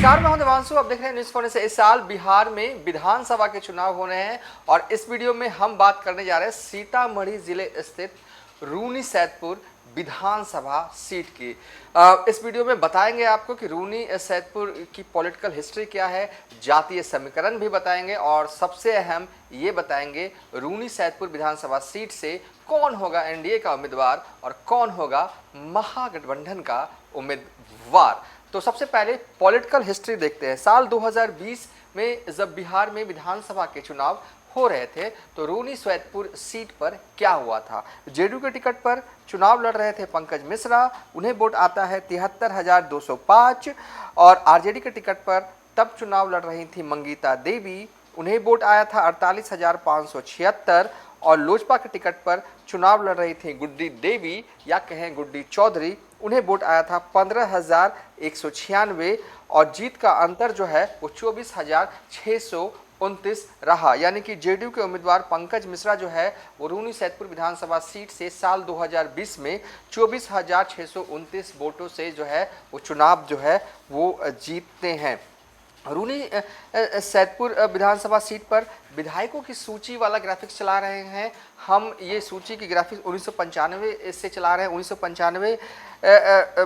नमस्कार, मैं हूं देवांशु। आप देख रहे हैं न्यूज़ फोन से। इस साल बिहार में विधानसभा के चुनाव होने हैं और इस वीडियो में हम बात करने जा रहे हैं सीतामढ़ी जिले स्थित रूनी सैदपुर विधानसभा सीट की। इस वीडियो में बताएंगे आपको कि रूनी सैदपुर की पॉलिटिकल हिस्ट्री क्या है, जातीय समीकरण भी बताएंगे और सबसे अहम ये बताएंगे रूनी सैदपुर विधानसभा सीट से कौन होगा एनडीए का उम्मीदवार और कौन होगा महागठबंधन का उम्मीदवार। तो सबसे पहले पॉलिटिकल हिस्ट्री देखते हैं। साल 2020 में जब बिहार में विधानसभा के चुनाव हो रहे थे तो रूनी सैदपुर सीट पर क्या हुआ था। जेडीयू के टिकट पर चुनाव लड़ रहे थे पंकज मिश्रा, उन्हें वोट आता है 73,205 और आरजेडी के टिकट पर तब चुनाव लड़ रही थी मंगीता देवी, उन्हें वोट आया था 48,576 और लोजपा के टिकट पर चुनाव लड़ रही थी गुड्डी देवी या कहें गुड्डी चौधरी, उन्हें वोट आया था 15,196 और जीत का अंतर जो है वो 24,629 रहा। यानी कि जेडीयू के उम्मीदवार पंकज मिश्रा जो है वो रूनी सैदपुर विधानसभा सीट से साल 2020 में 24,629 वोटों से जो है वो चुनाव जो है वो जीतते हैं। रूनी सैदपुर विधानसभा सीट पर विधायकों की सूची वाला ग्राफिक्स चला रहे हैं हम। ये सूची की ग्राफिक्स 1995 से चला रहे हैं। 1995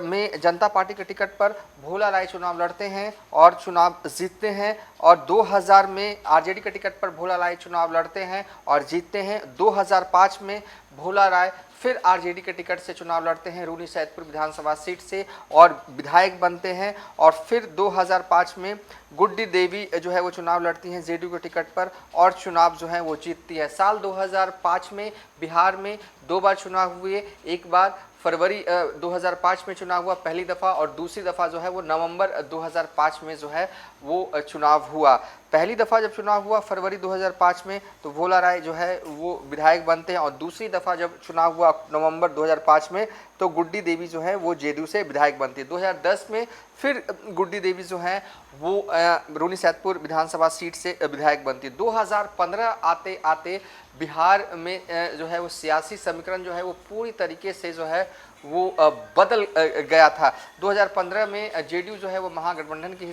में जनता पार्टी के टिकट पर भोला राय चुनाव लड़ते हैं और चुनाव जीतते हैं और 2000 में आरजेडी के टिकट पर भोला राय चुनाव लड़ते हैं और जीतते हैं। 2005 में भोला राय फिर आरजेडी के टिकट से चुनाव लड़ते हैं रूनी सैदपुर विधानसभा सीट से और विधायक बनते हैं और फिर 2005 में गुड्डी देवी जो है वो चुनाव लड़ती हैं जेडीयू के टिकट पर और चुनाव जो है वो जीतती है। साल 2005 में बिहार में दो बार चुनाव हुए, एक बार फरवरी 2005 में चुनाव हुआ पहली दफ़ा और दूसरी दफ़ा जो है वो नवंबर 2005 में जो है वो चुनाव हुआ। पहली दफ़ा जब चुनाव हुआ फरवरी 2005 में तो भोला राय जो है वो विधायक बनते हैं और दूसरी दफ़ा जब चुनाव हुआ नवंबर 2005 में तो गुड्डी देवी जो है वो जेडीयू से विधायक बनती है। 2010 में फिर गुड्डी देवी जो है वो रूनी सैदपुर विधानसभा सीट से विधायक बनती है। 2015 आते आते बिहार में जो है वो सियासी समीकरण जो है वो पूरी तरीके से जो है वो बदल गया था। 2015 में जेडीयू जो है वो महागठबंधन की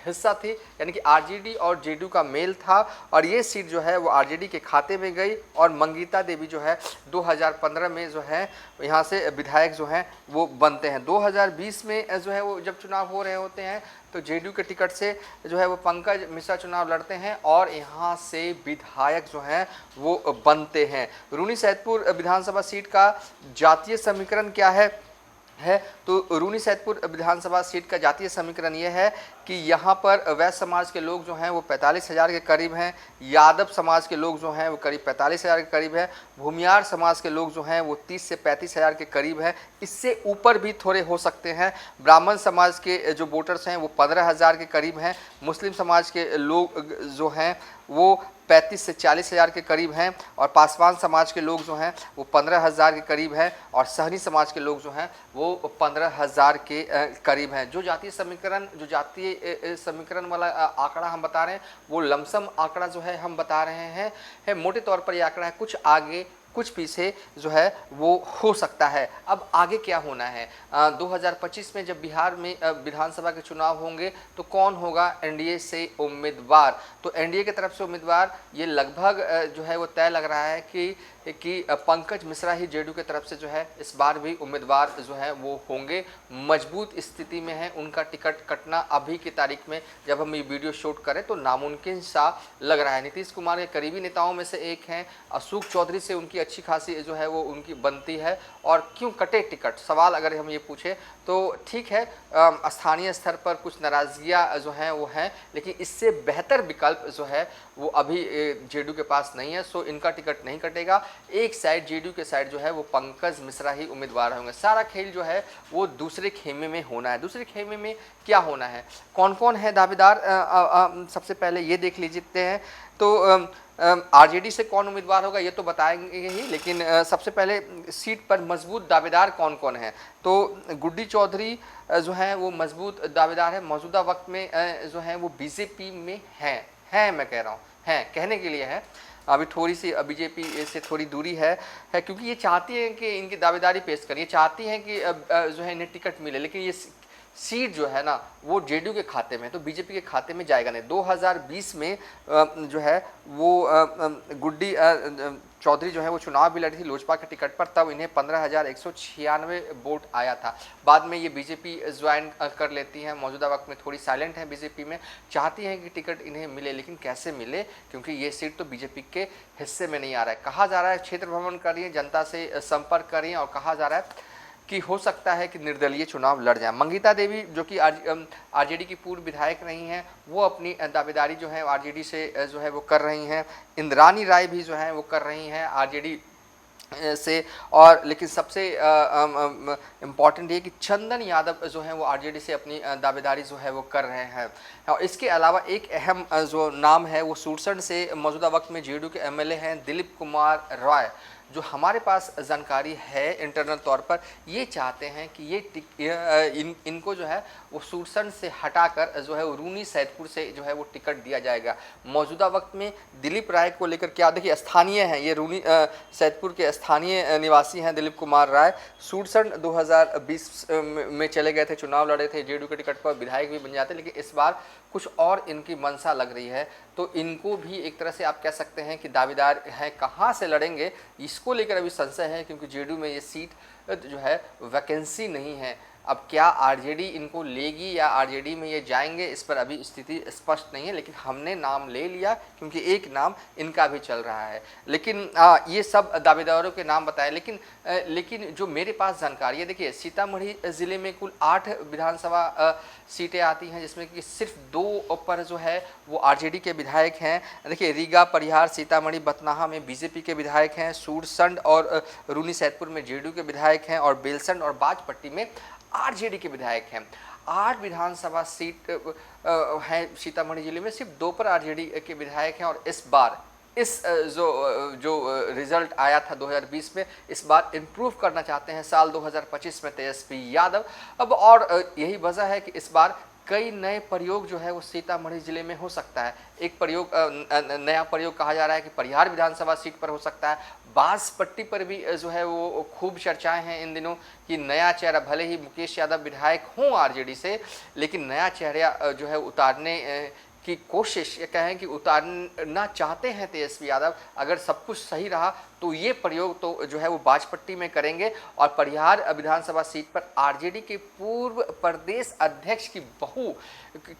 हिस्सा थी, यानी कि आरजेडी और जेडीयू का मेल था और ये सीट जो है वो आरजेडी के खाते में गई और मंगीता देवी जो है 2015 में जो है यहाँ से विधायक जो हैं वो बनते हैं। 2020 में जो है वो जब चुनाव हो रहे होते हैं तो जेडीयू के टिकट से जो है वो पंकज मिश्रा चुनाव लड़ते हैं और यहाँ से विधायक जो हैं वो बनते हैं। रूनी सैदपुर विधानसभा सीट का जातीय समीकरण क्या है तो रूनी सैदपुर विधानसभा सीट का जातीय समीकरण ये है कि यहाँ पर वैश्य समाज के लोग जो हैं वो 45,000 के करीब हैं, यादव समाज के लोग जो हैं वो करीब 45,000 के करीब है, भूमियार समाज के लोग जो हैं वो 30 से 35,000 के करीब है, इससे ऊपर भी थोड़े हो सकते हैं। ब्राह्मण समाज के जो वोटर्स हैं वो 15,000 के करीब हैं, मुस्लिम समाज के लोग जो हैं वो 35 से 40,000 के करीब हैं और पासवान समाज के लोग जो हैं वो 15,000 के करीब हैं और सहनी समाज के लोग जो हैं वो 15,000 के करीब हैं। जो जातीय समीकरण वाला आंकड़ा हम बता रहे हैं वो लमसम आंकड़ा जो है हम बता रहे हैं मोटे तौर पर ये आंकड़ा है, कुछ आगे कुछ पीछे जो है वो हो सकता है। अब आगे क्या होना है, 2025 में जब बिहार में विधानसभा के चुनाव होंगे तो कौन होगा एनडीए से उम्मीदवार। तो एनडीए की तरफ से उम्मीदवार ये लगभग जो है वो तय लग रहा है कि पंकज मिश्रा ही जेडीयू की तरफ से जो है इस बार भी उम्मीदवार जो है वो होंगे। मजबूत स्थिति में है, उनका टिकट कटना अभी की तारीख में जब हम ये वीडियो शूट करें तो नामुमकिन सा लग रहा है। नीतीश कुमार के करीबी नेताओं में से एक हैं, अशोक चौधरी से उनकी अच्छी खासी जो है वो उनकी बनती है और क्यों कटे टिकट, सवाल अगर हम ये पूछे तो ठीक है स्थानीय स्तर पर कुछ नाराजगियाँ जो हैं वो हैं, लेकिन इससे बेहतर विकल्प जो है वो अभी जेडीयू के पास नहीं है, सो इनका टिकट नहीं कटेगा। एक साइड जेडीयू के साइड जो है वो पंकज मिश्रा ही उम्मीदवार होंगे। सारा खेल जो है वो दूसरे खेमे में होना है। दूसरे खेमे में क्या होना है, कौन कौन है दावेदार, सबसे पहले ये देख लीजिए हैं। तो आरजेडी से कौन उम्मीदवार होगा ये तो बताएंगे ही, लेकिन सबसे पहले सीट पर मजबूत दावेदार कौन कौन है। तो गुड्डी चौधरी जो है वो मजबूत दावेदार है, मौजूदा वक्त में जो है वो बीजेपी में है मैं कह रहा हूँ, हैं कहने के लिए है, अभी थोड़ी सी बीजेपी से थोड़ी दूरी है क्योंकि ये चाहती हैं कि इनकी दावेदारी पेश करें, ये चाहती हैं कि जो है इन्हें टिकट मिले, लेकिन ये सीट जो है ना वो जेडीयू के खाते में, तो बीजेपी के खाते में जाएगा नहीं। 2020 में जो है वो गुड्डी चौधरी जो है वो चुनाव भी लड़ी थी लोजपा के टिकट पर, तब इन्हें 15,196 वोट आया था। बाद में ये बीजेपी ज्वाइन कर लेती हैं, मौजूदा वक्त में थोड़ी साइलेंट है बीजेपी में, चाहती हैं कि टिकट इन्हें मिले, लेकिन कैसे मिले, क्योंकि ये सीट तो बीजेपी के हिस्से में नहीं आ रहा है। कहा जा रहा है क्षेत्र भ्रमण कर रही है, जनता से संपर्क कर रही है, और कहा जा रहा है कि हो सकता है कि निर्दलीय चुनाव लड़ जाए। मंगिता देवी जो कि आरजेडी की पूर्व विधायक रही हैं, वो अपनी दावेदारी जो है आरजेडी से जो है वो कर रही हैं। इंद्रानी राय भी जो है वो कर रही हैं आरजेडी से, और लेकिन सबसे इम्पॉर्टेंट ये कि चंदन यादव जो है वो आरजेडी से अपनी दावेदारी जो है वो कर रहे हैं। और इसके अलावा एक अहम जो नाम है वो सूरसंड से मौजूदा वक्त में जेडीयू के एमएलए हैं दिलीप कुमार रॉय, जो हमारे पास जानकारी है इंटरनल तौर पर, ये चाहते हैं कि इनको जो है वो सूरसंड से हटाकर जो है वो रूनी सैदपुर से जो है वो टिकट दिया जाएगा। मौजूदा वक्त में दिलीप राय को लेकर क्या, देखिए स्थानीय हैं ये, रूनी सैदपुर के स्थानीय निवासी हैं दिलीप कुमार राय। सूरसंड 2020 में चले गए थे, चुनाव लड़े थे जेडीयू के टिकट पर, विधायक भी बन जाते, लेकिन इस बार कुछ और इनकी मंशा लग रही है, तो इनको भी एक तरह से आप कह सकते हैं कि दावेदार हैं। कहाँ से लड़ेंगे इसको लेकर अभी संशय है, क्योंकि जेडीयू में ये सीट जो है वैकेंसी नहीं है। अब क्या आरजेडी इनको लेगी या आरजेडी में ये जाएंगे, इस पर अभी स्थिति स्पष्ट नहीं है, लेकिन हमने नाम ले लिया क्योंकि एक नाम इनका भी चल रहा है। लेकिन ये सब दावेदारों के नाम बताए, लेकिन जो मेरे पास जानकारी है, देखिए सीतामढ़ी ज़िले में कुल 8 विधानसभा सीटें आती हैं, जिसमें कि सिर्फ 2 पर जो है वो आरजेडी के विधायक हैं। देखिए रीगा, परिहार, सीतामढ़ी, बथनाहा में बीजेपी के विधायक हैं, सूरसंड और रूनी सैदपुर में जेडीयू के विधायक हैं, और बेलसंड और बाजपट्टी में आरजेडी के विधायक हैं। 8 विधानसभा सीट है सीतामढ़ी जिले में, सिर्फ 2 पर आरजेडी के विधायक हैं। और इस बार जो रिजल्ट आया था 2020 में, इस बार इम्प्रूव करना चाहते हैं साल 2025 में तेजस्वी यादव। अब और यही वजह है कि इस बार कई नए प्रयोग जो है वो सीतामढ़ी जिले में हो सकता है। एक प्रयोग नया प्रयोग कहा जा रहा है कि परिहार विधानसभा सीट पर हो सकता है। बांसपट्टी पर भी जो है वो खूब चर्चाएं हैं इन दिनों कि नया चेहरा, भले ही मुकेश यादव विधायक हों आरजेडी से, लेकिन नया चेहरा जो है उतारने की कोशिश, ये कहें कि उतारना चाहते हैं तेजस्वी यादव। अगर सब कुछ सही रहा तो ये प्रयोग तो जो है वो बाजपट्टी में करेंगे, और परिहार विधानसभा सीट पर आरजेडी के पूर्व प्रदेश अध्यक्ष की बहू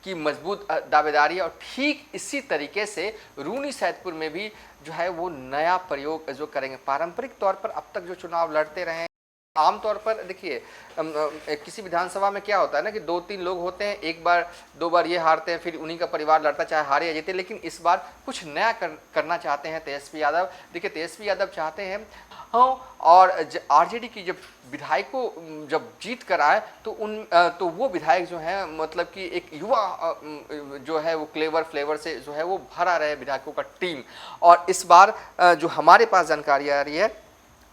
की मजबूत दावेदारी है। और ठीक इसी तरीके से रूनी सैदपुर में भी जो है वो नया प्रयोग जो करेंगे। पारंपरिक तौर पर अब तक जो चुनाव लड़ते रहे, आमतौर पर देखिए किसी विधानसभा में क्या होता है ना कि 2-3 लोग होते हैं, एक बार 2 बार ये हारते हैं, फिर उन्हीं का परिवार लड़ता, चाहे हारे या जीते। लेकिन इस बार कुछ नया करना चाहते हैं तेजस्वी यादव। देखिए तेजस्वी यादव चाहते हैं और आरजेडी की जब विधायकों जब जीत कर आए तो वो विधायक जो हैं, मतलब कि एक युवा जो है वो क्लेवर फ्लेवर से जो है वो भरा रहे विधायकों का टीम। और इस बार जो हमारे पास जानकारी आ रही है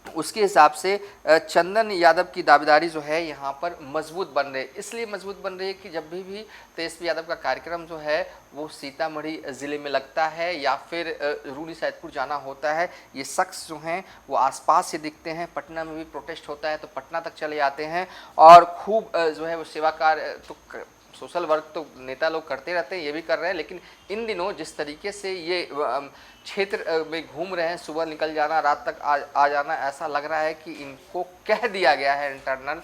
उसके हिसाब से चंदन यादव की दावेदारी जो है यहाँ पर मजबूत बन रही है। इसलिए मजबूत बन रही है कि जब भी तेजस्वी यादव का कार्यक्रम जो है वो सीतामढ़ी ज़िले में लगता है या फिर रूनी सैदपुर जाना होता है, ये शख्स जो हैं वो आसपास से दिखते हैं। पटना में भी प्रोटेस्ट होता है तो पटना तक चले जाते हैं, और खूब जो है वो सेवा कार्य तो सोशल वर्क तो नेता लोग करते रहते हैं, ये भी कर रहे हैं। लेकिन इन दिनों जिस तरीके से ये क्षेत्र में घूम रहे हैं, सुबह निकल जाना, रात तक आ जाना, ऐसा लग रहा है कि इनको कह दिया गया है इंटरनल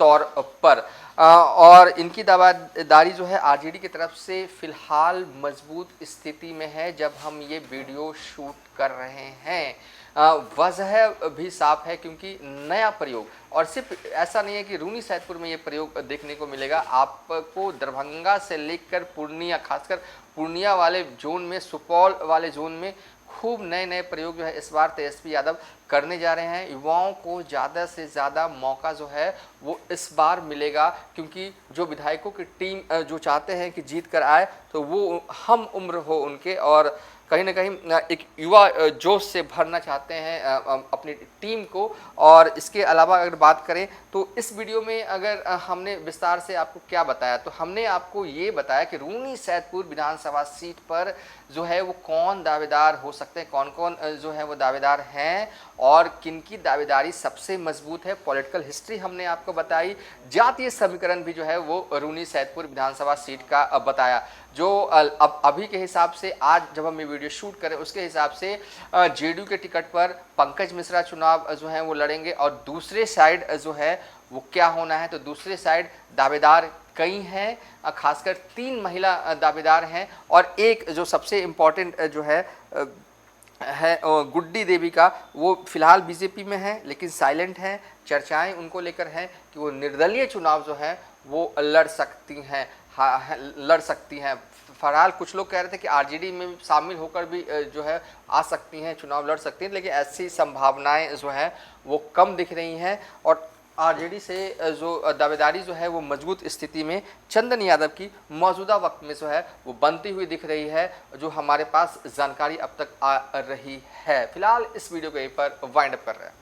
तौर पर। और इनकी दावेदारी जो है आरजेडी की तरफ से फिलहाल मजबूत स्थिति में है जब हम ये वीडियो शूट कर रहे हैं। वजह भी साफ है क्योंकि नया प्रयोग, और सिर्फ ऐसा नहीं है कि रूनी सैदपुर में ये प्रयोग देखने को मिलेगा, आपको दरभंगा से लेकर पूर्णिया, खासकर पूर्णिया वाले जोन में, सुपौल वाले जोन में खूब नए नए प्रयोग जो है इस बार तेजस्वी यादव करने जा रहे हैं। युवाओं को ज़्यादा से ज़्यादा मौका जो है वो इस बार मिलेगा, क्योंकि जो विधायकों की टीम जो चाहते हैं कि जीत कर आए तो वो हम उम्र हो उनके, और कहीं ना कहीं एक युवा जोश से भरना चाहते हैं अपनी टीम को। और इसके अलावा अगर बात करें तो इस वीडियो में अगर हमने विस्तार से आपको क्या बताया, तो हमने आपको ये बताया कि रूनी सैदपुर विधानसभा सीट पर जो है वो कौन दावेदार हो सकते हैं, कौन कौन जो है वो दावेदार हैं और किनकी दावेदारी सबसे मजबूत है। पॉलिटिकल हिस्ट्री हमने आपको बताई, जातीय समीकरण भी जो है वो रूनी सैदपुर विधानसभा सीट का बताया। जो अब अभी के हिसाब से आज जब हम ये वीडियो शूट करें उसके हिसाब से जेडीयू के टिकट पर पंकज मिश्रा चुनाव जो है वो लड़ेंगे और दूसरे साइड जो है वो क्या होना है, तो दूसरे साइड दावेदार कई हैं, खासकर 3 महिला दावेदार हैं और एक जो सबसे इम्पोर्टेंट जो है गुड्डी देवी का, वो फिलहाल बीजेपी में है लेकिन साइलेंट हैं। चर्चाएं उनको लेकर हैं कि वो निर्दलीय चुनाव जो है वो लड़ सकती हैं, लड़ सकती हैं। फिलहाल कुछ लोग कह रहे थे कि आरजेडी में शामिल होकर भी जो है आ सकती हैं, चुनाव लड़ सकती हैं, लेकिन ऐसी संभावनाएं जो है वो कम दिख रही हैं और आरजेडी से जो दावेदारी जो है वो मजबूत स्थिति में चंदन यादव की मौजूदा वक्त में जो है वो बनती हुई दिख रही है, जो हमारे पास जानकारी अब तक आ रही है। फिलहाल इस वीडियो को यहीं पर वाइंड अप कर रहे हैं।